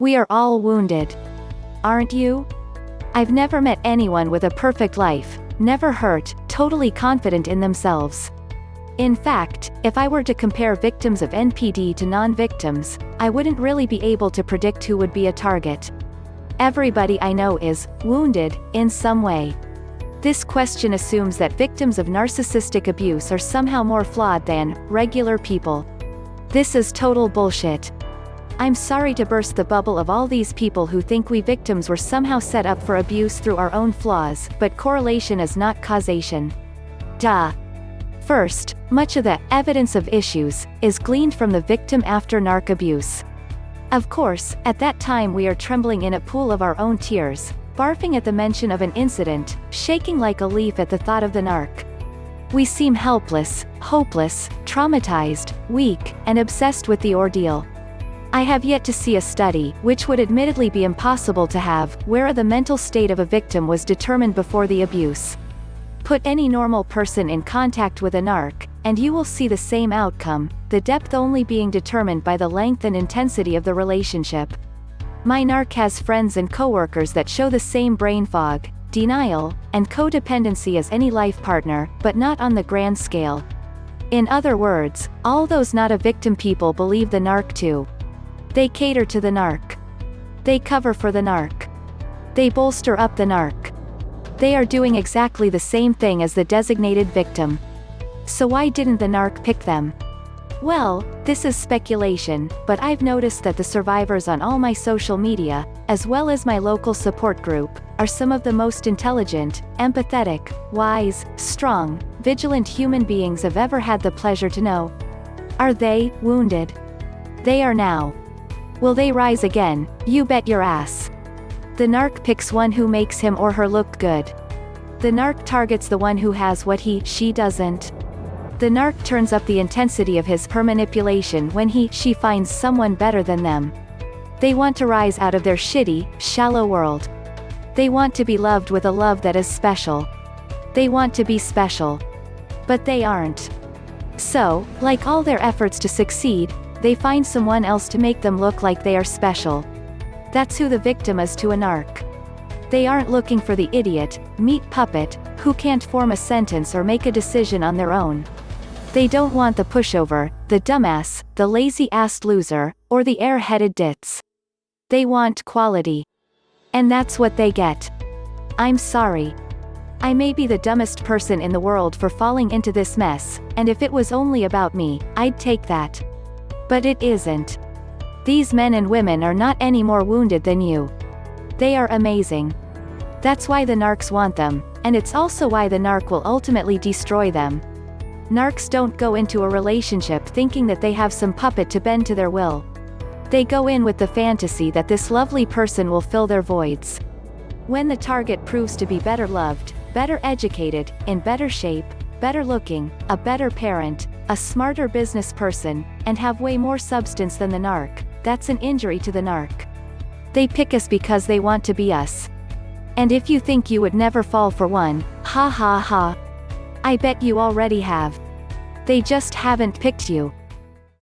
We are all wounded. Aren't you? I've never met anyone with a perfect life, never hurt, totally confident in themselves. In fact, if I were to compare victims of NPD to non-victims, I wouldn't really be able to predict who would be a target. Everybody I know is wounded in some way. This question assumes that victims of narcissistic abuse are somehow more flawed than regular people. This is total bullshit. I'm sorry to burst the bubble of all these people who think we victims were somehow set up for abuse through our own flaws, but correlation is not causation. Duh. First, much of the evidence of issues is gleaned from the victim after narc abuse. Of course, at that time we are trembling in a pool of our own tears, barfing at the mention of an incident, shaking like a leaf at the thought of the narc. We seem helpless, hopeless, traumatized, weak, and obsessed with the ordeal. I have yet to see a study, which would admittedly be impossible to have, where the mental state of a victim was determined before the abuse. Put any normal person in contact with a narc, and you will see the same outcome, the depth only being determined by the length and intensity of the relationship. My narc has friends and coworkers that show the same brain fog, denial, and codependency as any life partner, but not on the grand scale. In other words, all those not a victim people believe the narc too. They cater to the narc. They cover for the narc. They bolster up the narc. They are doing exactly the same thing as the designated victim. So why didn't the narc pick them? Well, this is speculation, but I've noticed that the survivors on all my social media, as well as my local support group, are some of the most intelligent, empathetic, wise, strong, vigilant human beings I've ever had the pleasure to know. Are they wounded? They are now. Will they rise again? You bet your ass. The narc picks one who makes him or her look good. The narc targets the one who has what she doesn't. The narc turns up the intensity of his/her manipulation when she finds someone better than them. They want to rise out of their shitty, shallow world. They want to be loved with a love that is special. They want to be special. But they aren't. So, like all their efforts to succeed, they find someone else to make them look like they are special. That's who the victim is to a narc. They aren't looking for the idiot, meat puppet, who can't form a sentence or make a decision on their own. They don't want the pushover, the dumbass, the lazy-assed loser, or the air-headed ditz. They want quality. And that's what they get. I'm sorry. I may be the dumbest person in the world for falling into this mess, and if it was only about me, I'd take that. But it isn't. These men and women are not any more wounded than you. They are amazing. That's why the narcs want them, and it's also why the narc will ultimately destroy them. Narcs don't go into a relationship thinking that they have some puppet to bend to their will. They go in with the fantasy that this lovely person will fill their voids. When the target proves to be better loved, better educated, in better shape, better looking, a better parent, a smarter business person, and have way more substance than the narc, that's an injury to the narc. They pick us because they want to be us. And if you think you would never fall for one, ha ha ha. I bet you already have. They just haven't picked you.